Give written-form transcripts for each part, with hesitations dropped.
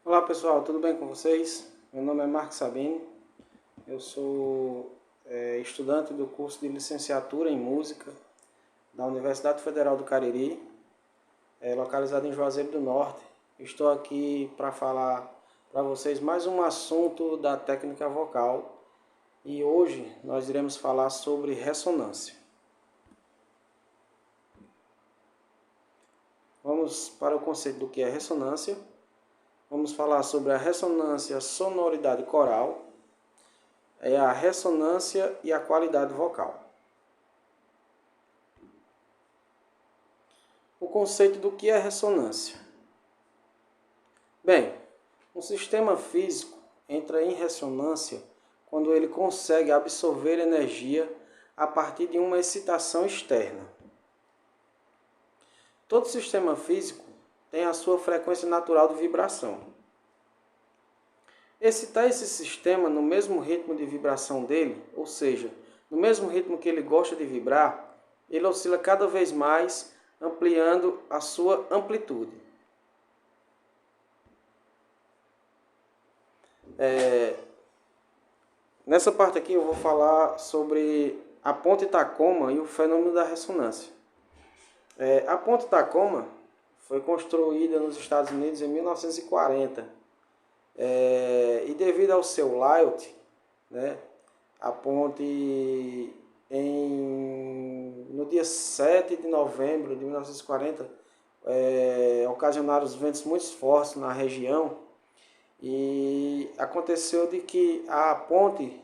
Olá pessoal, tudo bem com vocês? Meu nome é Marcos Sabino, eu sou estudante do curso de licenciatura em música da Universidade Federal do Cariri, localizado em Juazeiro do Norte. Estou aqui para falar para vocês mais um assunto da técnica vocal e hoje nós iremos falar sobre ressonância. Vamos para o conceito do que é ressonância. Vamos falar sobre a ressonância sonoridade coral, a ressonância e a qualidade vocal. O conceito do que é ressonância. Bem, um sistema físico entra em ressonância quando ele consegue absorver energia a partir de uma excitação externa. Todo sistema físico tem a sua frequência natural de vibração. Excitar esse sistema no mesmo ritmo de vibração dele, ou seja, no mesmo ritmo que ele gosta de vibrar, ele oscila cada vez mais, ampliando a sua amplitude. Nessa parte aqui eu vou falar sobre a ponte Tacoma e o fenômeno da ressonância. A ponte Tacoma foi construída nos Estados Unidos em 1940 e devido ao seu layout, né, a ponte no dia 7 de novembro de 1940 ocasionaram os ventos muito fortes na região e aconteceu de que a ponte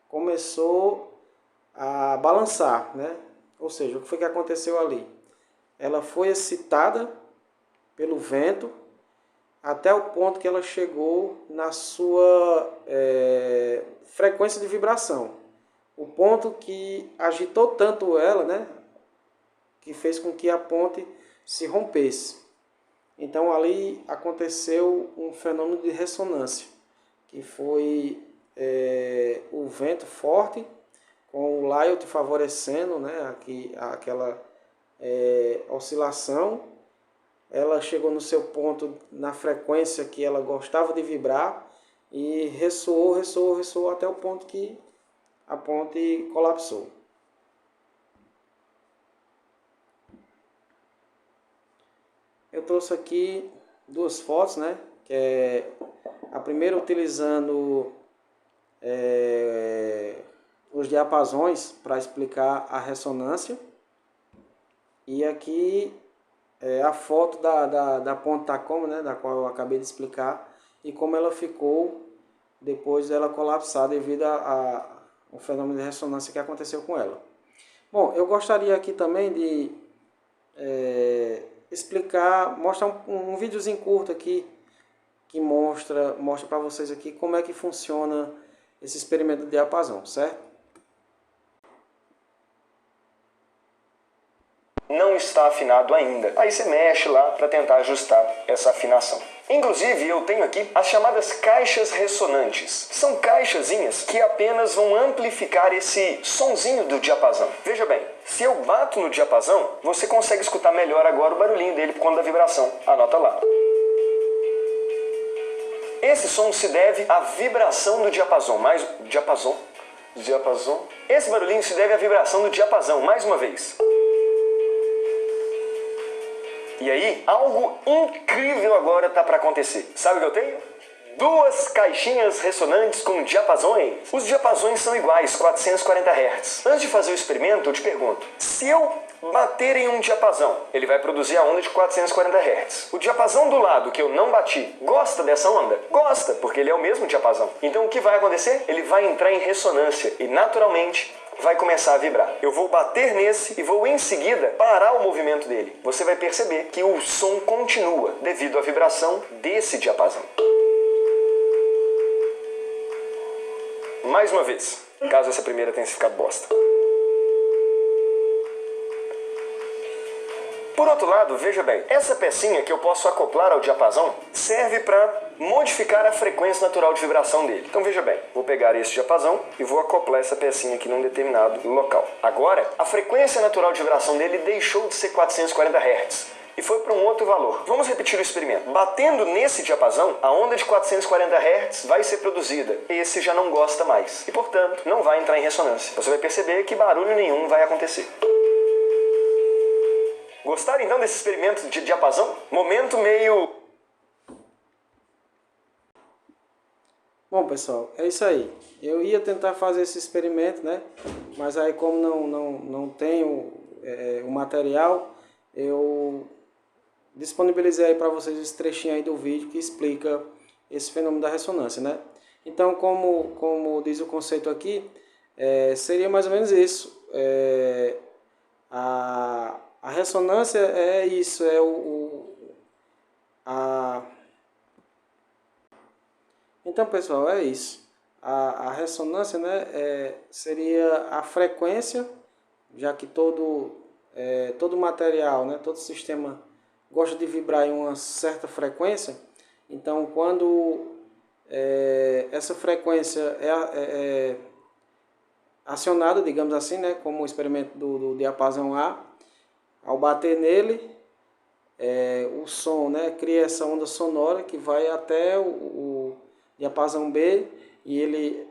começou a balançar, né? Ou seja, o que foi que aconteceu ali? Ela foi excitada pelo vento até o ponto que ela chegou na sua frequência de vibração. O ponto que agitou tanto ela, né, que fez com que a ponte se rompesse. Então ali aconteceu um fenômeno de ressonância, que foi o vento forte, com o layout favorecendo, né, aquela oscilação. Ela chegou no seu ponto na frequência que ela gostava de vibrar e ressoou até o ponto que a ponte colapsou. Eu trouxe aqui duas fotos, né? Que é a primeira utilizando os diapasões para explicar a ressonância. E aqui a foto da ponte Tacoma, né, da qual eu acabei de explicar, e como ela ficou depois dela colapsar devido ao fenômeno de ressonância que aconteceu com ela. Bom, eu gostaria aqui também de mostrar um videozinho curto aqui, que mostra para vocês aqui como é que funciona esse experimento de diapasão, certo? Não está afinado ainda. Aí você mexe lá para tentar ajustar essa afinação. Inclusive, eu tenho aqui as chamadas caixas ressonantes. São caixazinhas que apenas vão amplificar esse sonzinho do diapasão. Veja bem, se eu bato no diapasão, você consegue escutar melhor agora o barulhinho dele por conta da vibração. Anota lá. Esse som se deve à vibração do diapasão. Diapasão. Esse barulhinho se deve à vibração do diapasão. Mais uma vez. E aí, algo incrível agora está para acontecer. Sabe o que eu tenho? Duas caixinhas ressonantes com diapasões. Os diapasões são iguais, 440 Hz. Antes de fazer o experimento, eu te pergunto, se eu bater em um diapasão, ele vai produzir a onda de 440 Hz. O diapasão do lado que eu não bati, gosta dessa onda? Gosta, porque ele é o mesmo diapasão. Então o que vai acontecer? Ele vai entrar em ressonância e naturalmente vai começar a vibrar. Eu vou bater nesse e vou em seguida parar o movimento dele. Você vai perceber que o som continua devido à vibração desse diapasão. Mais uma vez, caso essa primeira tenha ficado bosta. Por outro lado, veja bem, essa pecinha que eu posso acoplar ao diapasão serve para modificar a frequência natural de vibração dele. Então veja bem, vou pegar esse diapasão e vou acoplar essa pecinha aqui num determinado local. Agora, a frequência natural de vibração dele deixou de ser 440 Hz. e foi para um outro valor. Vamos repetir o experimento. Batendo nesse diapasão, a onda de 440 Hz vai ser produzida. Esse já não gosta mais e, portanto, não vai entrar em ressonância. Você vai perceber que barulho nenhum vai acontecer. Gostaram então desse experimento de diapasão? Momento meio... Bom, pessoal, é isso aí. Eu ia tentar fazer esse experimento, né? Mas aí, como não tenho o material, eu disponibilizei aí para vocês esse trechinho aí do vídeo que explica esse fenômeno da ressonância, né? Então, como diz o conceito aqui, seria mais ou menos isso. A ressonância é isso, Então, pessoal, é isso. A ressonância, né, seria a frequência, já que todo material, né, todo sistema gosta de vibrar em uma certa frequência. Então, quando essa frequência é acionada, digamos assim, né, como o experimento do diapasão A, ao bater nele, o som, né, cria essa onda sonora que vai até o diapasão B, e ele,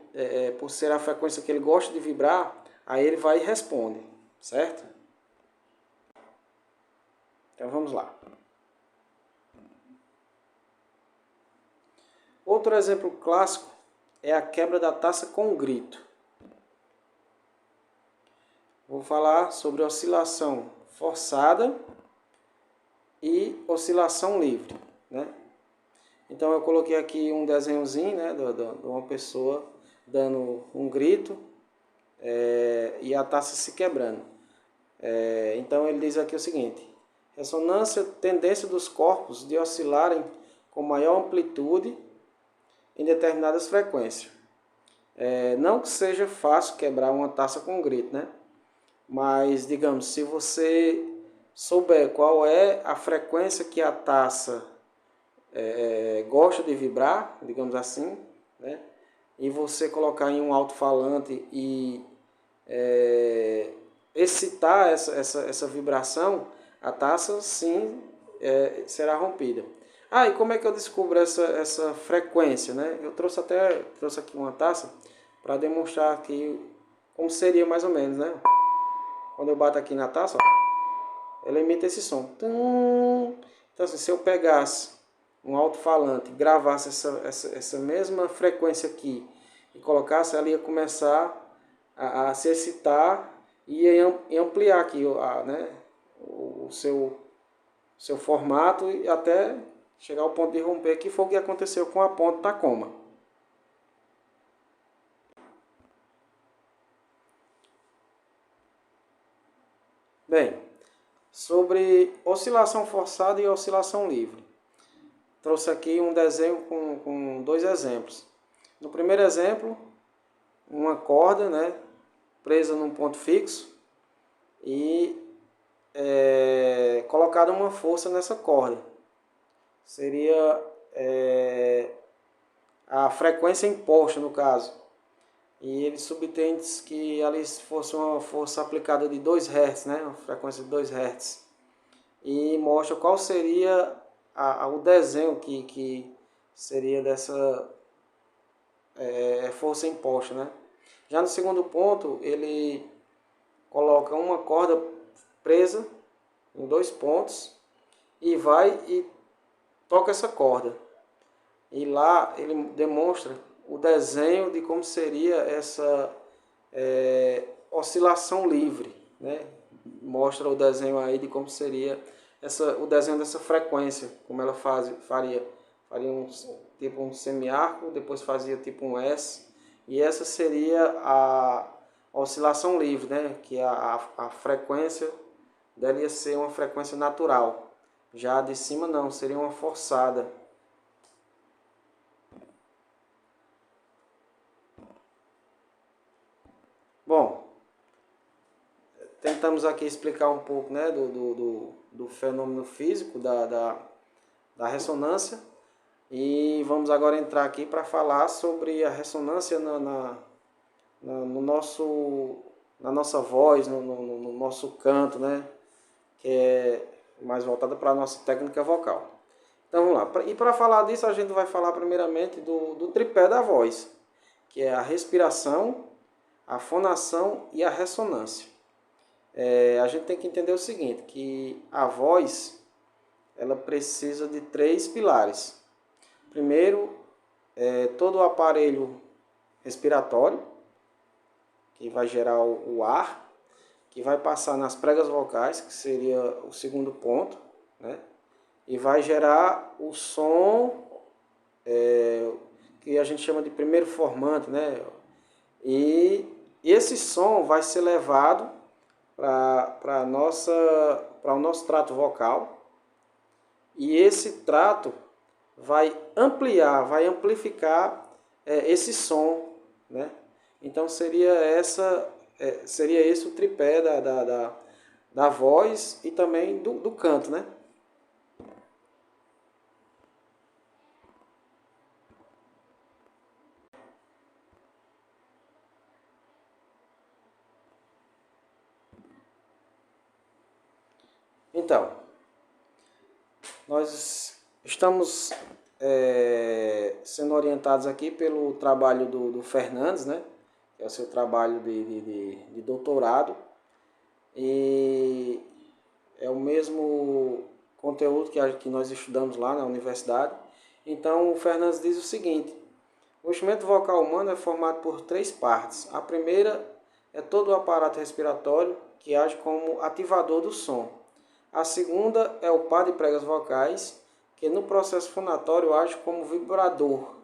por ser a frequência que ele gosta de vibrar, aí ele vai e responde, certo? Então vamos lá. Outro exemplo clássico é a quebra da taça com um grito. Vou falar sobre oscilação forçada e oscilação livre, né? Então eu coloquei aqui um desenhozinho, né, de uma pessoa dando um grito e a taça se quebrando. Então ele diz aqui o seguinte: ressonância, tendência dos corpos de oscilarem com maior amplitude em determinadas frequências. Não que seja fácil quebrar uma taça com um grito, né? Mas, digamos, se você souber qual é a frequência que a taça gosta de vibrar, digamos assim, né? E você colocar em um alto-falante e excitar essa vibração, a taça sim será rompida. E como é que eu descubro essa frequência, né? Eu trouxe aqui uma taça para demonstrar aqui como seria mais ou menos, né? Quando eu bato aqui na taça, ó, ela emite esse som. Então, assim, se eu pegasse um alto-falante, gravasse essa mesma frequência aqui e colocasse, ela ia começar a se excitar e ia ampliar aqui né, o seu formato e até chegar ao ponto de romper, que foi o que aconteceu com a ponte Tacoma. Bem, sobre oscilação forçada e oscilação livre. Trouxe aqui um desenho com dois exemplos. No primeiro exemplo, uma corda, né, presa num ponto fixo e colocada uma força nessa corda. Seria a frequência imposta, no caso. E ele subtende que ali fosse uma força aplicada de 2 Hz, né, uma frequência de 2 Hz. E mostra qual seria o desenho que seria dessa força imposta, né? Já no segundo ponto, ele coloca uma corda presa em 2 pontos e vai e toca essa corda. E lá ele demonstra o desenho de como seria essa oscilação livre, né? Mostra o desenho aí de como seria o desenho dessa frequência, como ela faria tipo um semiarco, depois fazia tipo um S, e essa seria a oscilação livre, né? Que a frequência dela ia ser uma frequência natural, já de cima não, seria uma forçada. Bom, tentamos aqui explicar um pouco, né, do fenômeno físico da ressonância, e vamos agora entrar aqui para falar sobre a ressonância na nossa voz, no nosso canto, né, que é mais voltada para a nossa técnica vocal. Então vamos lá. E para falar disso, a gente vai falar primeiramente do tripé da voz, que é a respiração, a fonação e a ressonância. A gente tem que entender o seguinte, que a voz ela precisa de 3 pilares. Primeiro, todo o aparelho respiratório, que vai gerar o ar, que vai passar nas pregas vocais, que seria o segundo ponto, né? E vai gerar o som, que a gente chama de primeiro formante, né? E esse som vai ser levado para o nosso trato vocal, e esse trato vai ampliar, vai amplificar esse som, né? Então seria esse o tripé da voz e também do canto, né? Então, nós estamos sendo orientados aqui pelo trabalho do Fernandes, né? Que é o seu trabalho de doutorado, e é o mesmo conteúdo que nós estudamos lá na universidade. Então, o Fernandes diz o seguinte: o instrumento vocal humano é formado por 3 partes. A primeira é todo o aparato respiratório, que age como ativador do som. A segunda é o par de pregas vocais, que no processo fonatório age como vibrador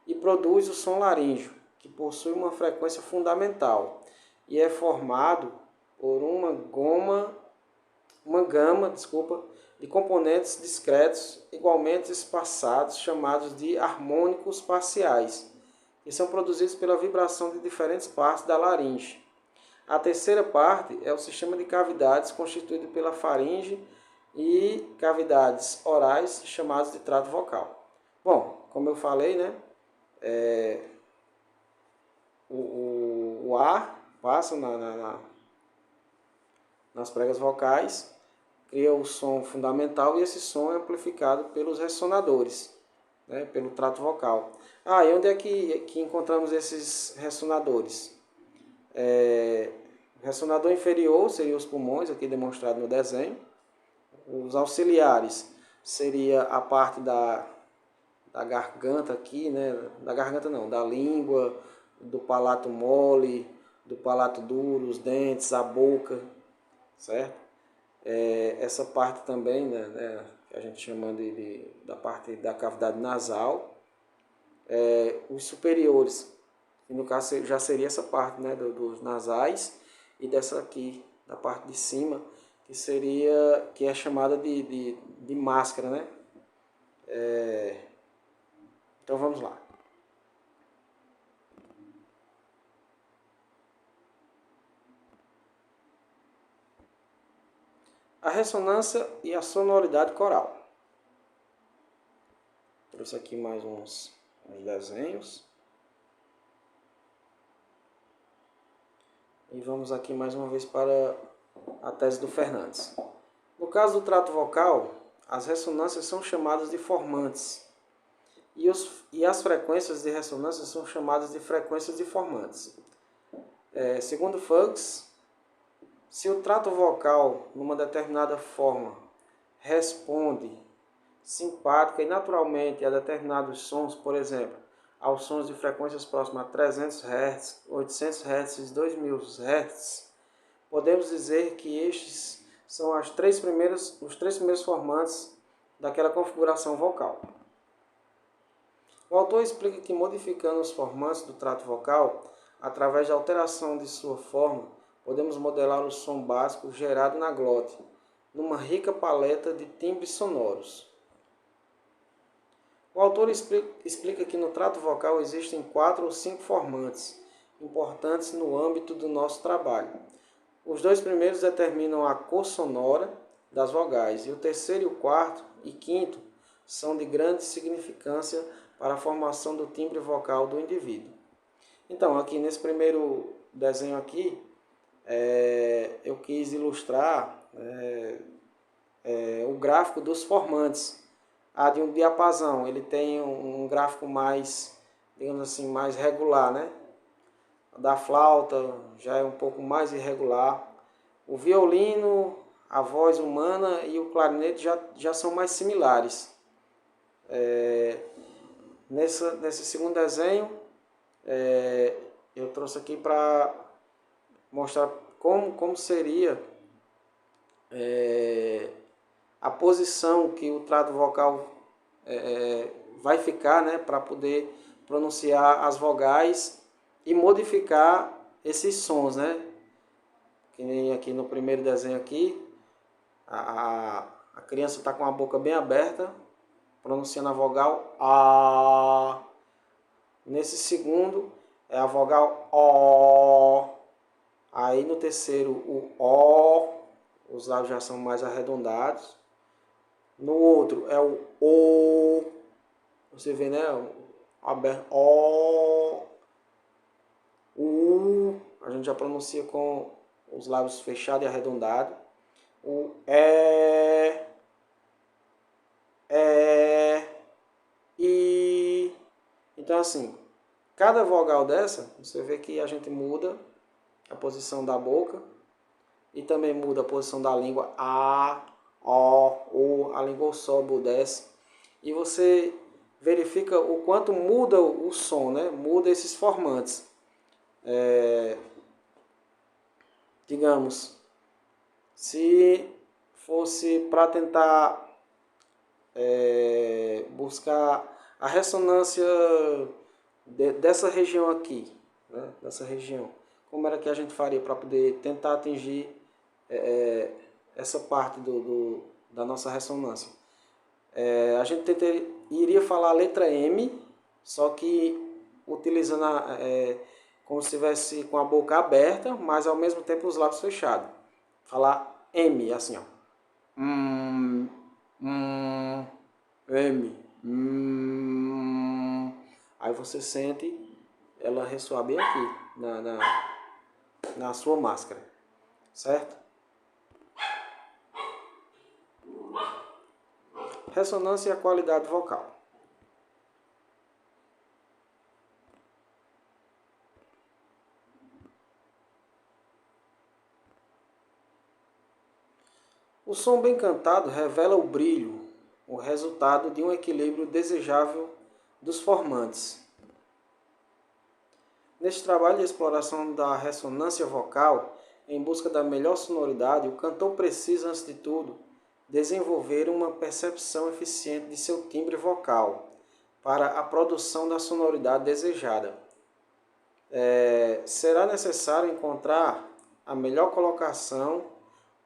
e produz o som laríngeo, que possui uma frequência fundamental e é formado por uma gama de componentes discretos igualmente espaçados, chamados de harmônicos parciais, que são produzidos pela vibração de diferentes partes da laringe. A terceira parte é o sistema de cavidades constituído pela faringe e cavidades orais chamadas de trato vocal. Bom, como eu falei, né, o ar passa nas pregas vocais, cria o som fundamental e esse som é amplificado pelos ressonadores, né, pelo trato vocal. E onde é que encontramos esses ressonadores? O ressonador inferior seria os pulmões, aqui demonstrado no desenho. Os auxiliares seria a parte da garganta aqui, né? Da garganta não, da língua, do palato mole, do palato duro, os dentes, a boca, certo? Essa parte também, né, que a gente chama da parte da cavidade nasal. Os superiores, que no caso já seria essa parte, né, dos nasais, e dessa aqui, da parte de cima, que é chamada de máscara, né? Então vamos lá. A ressonância e a sonoridade coral. Trouxe aqui mais uns desenhos. E vamos aqui mais uma vez para a tese do Fernandes. No caso do trato vocal, as ressonâncias são chamadas de formantes e as frequências de ressonância são chamadas de frequências de formantes. Segundo Fuchs, se o trato vocal, numa determinada forma, responde simpática e naturalmente a determinados sons, por exemplo, aos sons de frequências próximas a 300 Hz, 800 Hz e 2000 Hz, podemos dizer que estes são os três primeiros formantes daquela configuração vocal. O autor explica que modificando os formantes do trato vocal, através da alteração de sua forma, podemos modelar o som básico gerado na glote, numa rica paleta de timbres sonoros. O autor explica que no trato vocal existem 4 ou 5 formantes importantes no âmbito do nosso trabalho. Os 2 primeiros determinam a cor sonora das vogais, e o terceiro, o quarto e quinto são de grande significância para a formação do timbre vocal do indivíduo. Então, aqui nesse primeiro desenho aqui, eu quis ilustrar o gráfico dos formantes. A de um diapasão, ele tem um gráfico mais, digamos assim, mais regular, né? A da flauta já é um pouco mais irregular. O violino, a voz humana e o clarinete já são mais similares. Nesse segundo desenho, eu trouxe aqui para mostrar como seria a posição que o trato vocal vai ficar, né, para poder pronunciar as vogais e modificar esses sons, né? Que nem aqui no primeiro desenho aqui, a criança está com a boca bem aberta, pronunciando a vogal A. Nesse segundo é a vogal O. Aí no terceiro o O, os lábios já são mais arredondados. No outro é o O, você vê, né? Aberto, O, U, a gente já pronuncia com os lábios fechados e arredondados. O I. Então assim, cada vogal dessa, você vê que a gente muda a posição da boca e também muda a posição da língua A, O, a língua sobe ou desce. E você verifica o quanto muda o som, né? Muda esses formantes. Digamos, se fosse para tentar buscar a ressonância dessa região aqui, né? Dessa região, como era que a gente faria para poder tentar atingir essa parte da nossa ressonância? A gente iria falar a letra M, só que utilizando como se estivesse com a boca aberta, mas ao mesmo tempo os lábios fechados. Falar M, assim, ó. M. Aí você sente ela ressoar bem aqui, na sua máscara, certo? Ressonância e a qualidade vocal. O som bem cantado revela o brilho, o resultado de um equilíbrio desejável dos formantes. Neste trabalho de exploração da ressonância vocal, em busca da melhor sonoridade, o cantor precisa, antes de tudo, desenvolver uma percepção eficiente de seu timbre vocal para a produção da sonoridade desejada. Será necessário encontrar a melhor colocação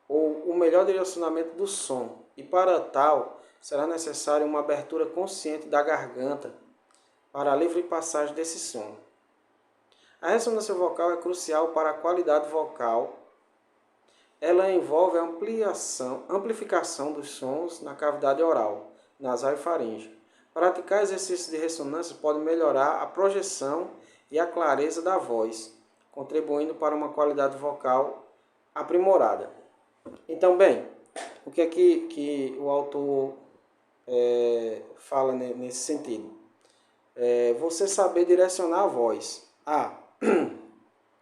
ou o melhor direcionamento do som, e para tal será necessária uma abertura consciente da garganta para a livre passagem desse som. A ressonância vocal é crucial para a qualidade vocal. Ela envolve a amplificação dos sons na cavidade oral, nasal e faríngea. Praticar exercícios de ressonância pode melhorar a projeção e a clareza da voz, contribuindo para uma qualidade vocal aprimorada. Então, bem, o que é que o autor fala nesse sentido? Você saber direcionar a voz.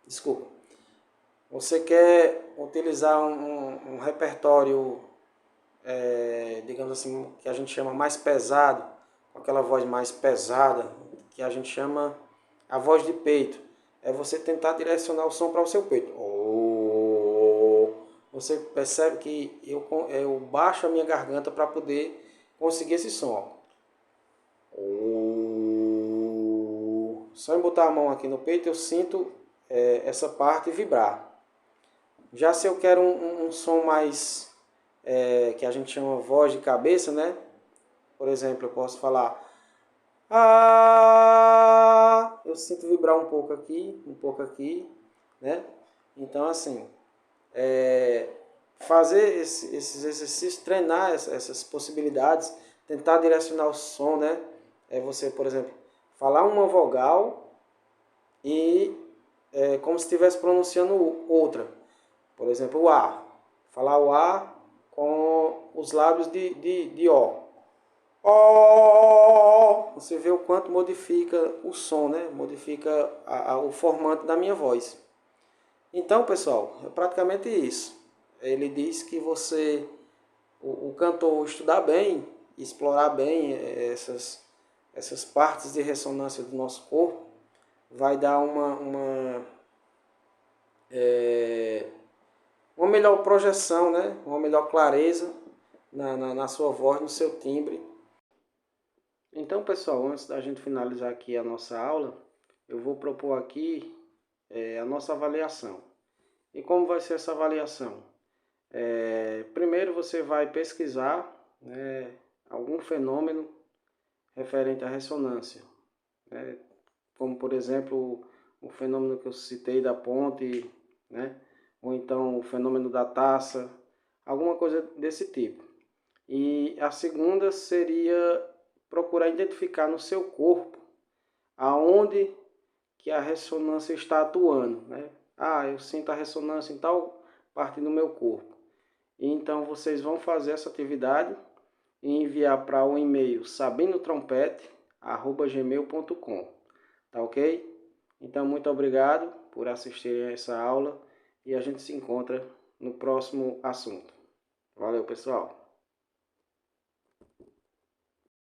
Desculpa. Você quer utilizar um repertório, digamos assim, que a gente chama mais pesado, com aquela voz mais pesada, que a gente chama a voz de peito. É você tentar direcionar o som para o seu peito. Você percebe que eu baixo a minha garganta para poder conseguir esse som. Só em botar a mão aqui no peito eu sinto essa parte vibrar. Já se eu quero um som mais, que a gente chama voz de cabeça, né? Por exemplo, eu posso falar eu sinto vibrar um pouco aqui, né? Então, assim, fazer esses exercícios, treinar essas possibilidades, tentar direcionar o som, né? Você, por exemplo, falar uma vogal e como se estivesse pronunciando outra. Por exemplo, o A. Falar o A com os lábios de ó. Ó! Você vê o quanto modifica o som, né? Modifica o formato da minha voz. Então, pessoal, é praticamente isso. Ele diz que o cantor estudar bem, explorar bem essas partes de ressonância do nosso corpo, vai dar uma melhor projeção, né? Uma melhor clareza na sua voz, no seu timbre. Então, pessoal, antes da gente finalizar aqui a nossa aula, eu vou propor aqui a nossa avaliação. E como vai ser essa avaliação? Primeiro você vai pesquisar, né, algum fenômeno referente à ressonância, né, como por exemplo o fenômeno que eu citei da ponte, né, ou então o fenômeno da taça, alguma coisa desse tipo. E a segunda seria procurar identificar no seu corpo aonde que a ressonância está atuando, né? Eu sinto a ressonância em tal parte do meu corpo. E então vocês vão fazer essa atividade e enviar para o e-mail sabinotrompete@gmail.com. Tá ok? Então muito obrigado por assistirem a essa aula e a gente se encontra no próximo assunto. Valeu, pessoal!